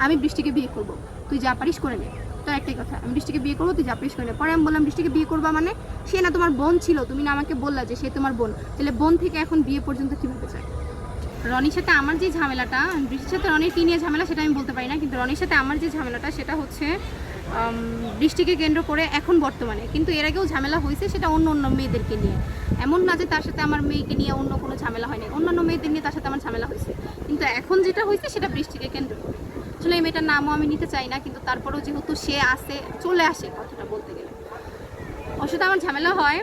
আমি বৃষ্টিকে বিয়ে করব, তুই যা পারিস করে নে। তো একটাই কথা, আমি বৃষ্টিকে বিয়ে করবো, তুই যা পারিস করে নে। পরে আমি বললাম, বৃষ্টিকে বিয়ে করবা মানে? সে না তোমার বোন ছিল, তুমি না আমাকে বললা যে সে তোমার বোন, তাহলে বোন থেকে এখন বিয়ে পর্যন্ত কীভাবে যায়? রনির সাথে আমার যে ঝামেলাটা, বৃষ্টির সাথে রনির কী নিয়ে ঝামেলা সেটা আমি বলতে পারি না, কিন্তু রনির সাথে আমার যে ঝামেলাটা সেটা হচ্ছে বৃষ্টিকে কেন্দ্র করে এখন বর্তমানে। কিন্তু এর আগেও ঝামেলা হয়েছে, সেটা অন্য অন্য মেয়েদেরকে নিয়ে। এমন না যে তার সাথে আমার মেয়েকে নিয়ে অন্য কোনো ঝামেলা হয়নি, অন্যান্য মেয়েদের নিয়ে তার সাথে আমার ঝামেলা হয়েছে, কিন্তু এখন যেটা হয়েছে সেটা বৃষ্টিকে কেন্দ্র করে। আসলে এই মেয়েটার নামও আমি নিতে চাই না, কিন্তু তারপরেও যেহেতু সে আসে, চলে আসে কথাটা বলতে গেলে, ওর সাথে আমার ঝামেলা হয়।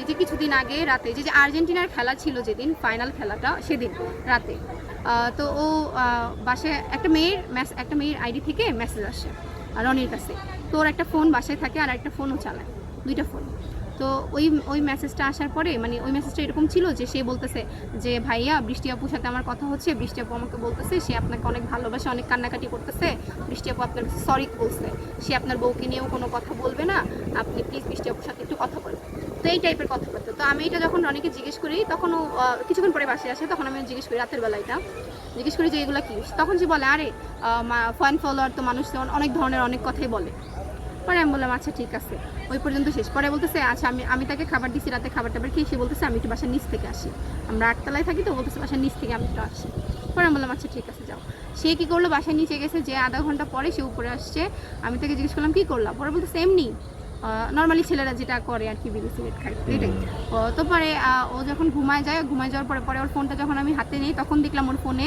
এই যে কিছুদিন আগে রাতে যে আর্জেন্টিনার খেলা ছিল, যেদিন ফাইনাল খেলাটা, সেদিন রাতে তো ও বাসায় একটা মেয়ের আইডি থেকে মেসেজ আসে রনির কাছে। তো ওর একটা ফোন বাসায় থাকে আর একটা ফোনও চালায়, দুইটা ফোন। তো ওই মেসেজটা আসার পরে, মানে ওই মেসেজটা এরকম ছিল যে সে বলতেছে যে ভাইয়া, বৃষ্টি আপুর সাথে আমার কথা হচ্ছে, বৃষ্টি আপু আমাকে বলতেছে সে আপনাকে অনেক ভালোবাসে, অনেক কান্নাকাটি করতেছে, বৃষ্টি আপু আপনার সরি বলছে, সে আপনার বউকে নিয়েও কোনো কথা বলবে না, আপনি প্লিজ বৃষ্টি আপুর সাথে একটু কথা বলবেন। তো এই টাইপের কথাবার্তা। তো আমি এটা যখন রনিকে জিজ্ঞেস করি, তখন ও কিছুক্ষণ পরে বাসায় আসে, তখন আমি জিজ্ঞেস করি, রাতের বেলা এটা জিজ্ঞেস করি যে এগুলো কি। তখন সে বলে, আরে ফ্যান ফলোয়ার তো মানুষ অনেক ধরনের অনেক কথাই বলে। পরে আমি বললাম আচ্ছা ঠিক আছে, ওই পর্যন্ত শেষ। পরে বলতেছে আচ্ছা আমি তাকে খাবার দিচ্ছি, রাতে খাবার টাবার খেয়ে সে বলতেছে আমি একটু বাসার নিচ থেকে আসি, আমরা 8 তলায় থাকি, তো বলতেছে বাসার নিচ থেকে আমি একটু আসি। পরে আমি বললাম আচ্ছা ঠিক আছে যাও। সে কী করলো, বাসায় নিচে গেছে, যে আধা ঘন্টা পরে সে উপরে আসছে। আমি তাকে জিজ্ঞেস করলাম কী করলাম, পরে বলতেছে এমনি নর্মালি ছেলেরা যেটা করে আর কি, বিড়ি সিগারেট খায় এটাই। তো পরে ও যখন ঘুমায় যাওয়ার পরে ওর ফোনটা যখন আমি হাতে নিই, তখন দেখলাম ওর ফোনে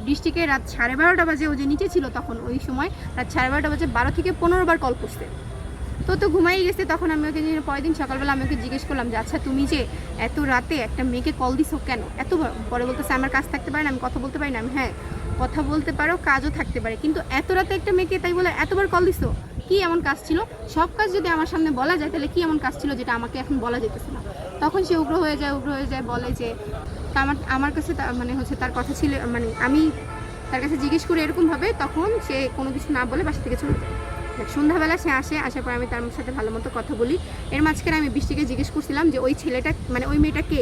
বৃষ্টিকে রাত 12:30 বাজে, ও যে নিচে ছিল তখন, ওই সময় রাত 12:30 বাজে 12 থেকে 15 বার কল করছে। তো ঘুমাই গেছে। তখন আমি ওকে পরের দিন সকালবেলা আমি ওকে জিজ্ঞেস করলাম যে আচ্ছা তুমি যে এত রাতে একটা মেয়েকে কল দিছো কেন এতবার? পরে বলতেছে আমার কাজ থাকতে পারে না, আমি কথা বলতে পারি না। আমি হ্যাঁ, কথা বলতে পারো, কাজও থাকতে পারে, কিন্তু এত রাতে একটা মেয়েকে তাই বলে এতবার কল দিছো, কি এমন কাজ ছিল? সব কাজ যদি আমার সামনে বলা যায়, তাহলে কি এমন কাজ ছিল যেটা আমাকে এখন বলা যেতেছে না? তখন সে উগ্র হয়ে যায়, বলে যে আমার কাছে মানে হচ্ছে তার কথা ছিল, মানে আমি তার কাছে জিজ্ঞেস করি এরকমভাবে, তখন সে কোনো কিছু না বলে বাসা থেকে চলে যায়। সন্ধ্যাবেলা সে আসার পর আমি তার সাথে ভালো মতো কথা বলি। এর মাঝখানে আমি বৃষ্টিকে জিজ্ঞেস করছিলাম যে ওই ছেলেটা, মানে ওই মেয়েটা কে,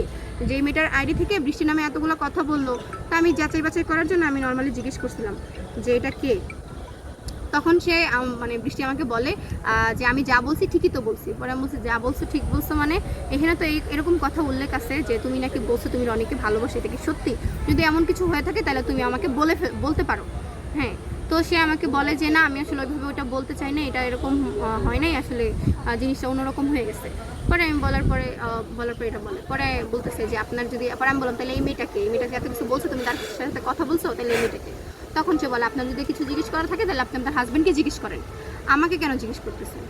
যে মেয়েটার আইডি থেকে বৃষ্টি নামে এতগুলো কথা বললো। তা আমি যাচাই বাছাই করার জন্য আমি নর্মালি জিজ্ঞেস করছিলাম যে এটা কে। তখন সে মানে বৃষ্টি আমাকে বলে যে আমি যা বলছি ঠিকই তো বলছি। পরে আমি বলছি যা বলছো ঠিক বলছো, মানে এখানে তো এরকম কথা উল্লেখ আছে যে তুমি নাকি বলছো তুমি রনিকে ভালোবাসো, এটা কি সত্যি? যদি এমন কিছু হয়ে থাকে তাহলে তুমি আমাকে বলতে পারো। হ্যাঁ, তো সে আমাকে বলে যে না, আমি আসলে ওইভাবে ওটা বলতে চাই না, এটা এরকম হয় নাই, আসলে জিনিসটা অন্যরকম হয়ে গেছে। পরে আমি বলার পরে এটা বলে, পরে বলতেছে যে আপনার যদি, পরে আমি বললাম তাহলে এই মেয়েটাকে এত কিছু বলছো, তুমি তার সাথে কথা বলছো, তাহলে এই মেয়েটাকে। তখন সে বলে আপনার যদি কিছু জিজ্ঞেস করা থাকে তাহলে আপনি আপনার হাজব্যান্ডকে জিজ্ঞেস করেন, আমাকে কেন জিজ্ঞেস করতেছেন?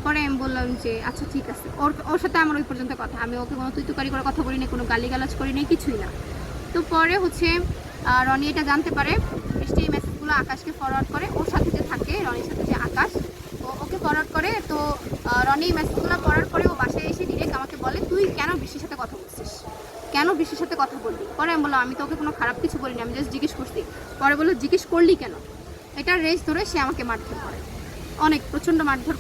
পরে আমি বললাম যে আচ্ছা ঠিক আছে। ওর সাথে আমার ওই পর্যন্ত কথা, আমি ওকে কোনো তুই করে কথা বলি না, কোনো গালিগালাজ করি না, কিছুই না। তো পরে হচ্ছে রনি এটা জানতে পারে, বৃষ্টি এই মেসেজগুলো আকাশকে ফরওয়ার্ড করে, ওর সাথে যে থাকে রনির সাথে যে আকাশ, ওকে ফরওয়ার্ড করে। তো রনি এই মেসেজগুলো পড়ার পরে ও বাসায় এসে ডিরেক্ট আমাকে বলে তুই কেন বৃষ্টির সাথে কথা বলছিস, কেন বৃষ্টির সাথে কথা বলবি? পরে আমি বললাম আমি তো ওকে কোনো খারাপ কিছু বলিনি, আমি জাস্ট জিজ্ঞেস করছি। পরে বললো জিজ্ঞেস করলি কেন? এটার রেস ধরে সে আমাকে মারধর করে, অনেক প্রচণ্ড মারধর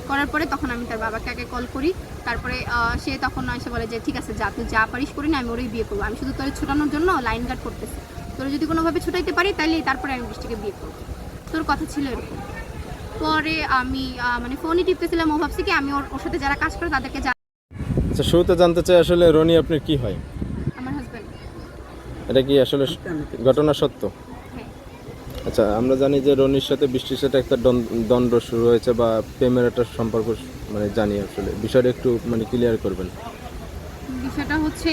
করার পরে তখন আমি তার বাবাকে আগে কল করি। তারপরে সে তখন এসে বলে যে ঠিক আছে যা, তুই যা পারিস করি না, আমি ওরই বিয়ে করবো, আমি শুধু তোর ছুটানোর জন্য লাইন গার্ড করতেছি, তোর যদি কোনোভাবে ছুটাইতে পারি তাহলে তারপরে আমি বৃষ্টিকে বিয়ে করবো, তোর কথা ছিল এরকম। পরে আমি মানে ফোনই টিপতেছিলাম, ও ভাবছি কি আমি ওর সাথে যারা কাজ করে তাদেরকে। আচ্ছা, শুরুতে জানতে চাই আসলে রনি আপনার কি হয়? আমার হাজব্যান্ড। এটা কি আসলে ঘটনা সত্য? হ্যাঁ। আচ্ছা, আমরা জানি যে রনির সাথে বৃষ্টির সাথে একটা দ্বন্দ্ব শুরু হয়েছে বা প্রেমের একটা সম্পর্ক, মানে জানি আসলে বিষয়টা একটু মানে ক্লিয়ার করবেন। বিষয়টা হচ্ছে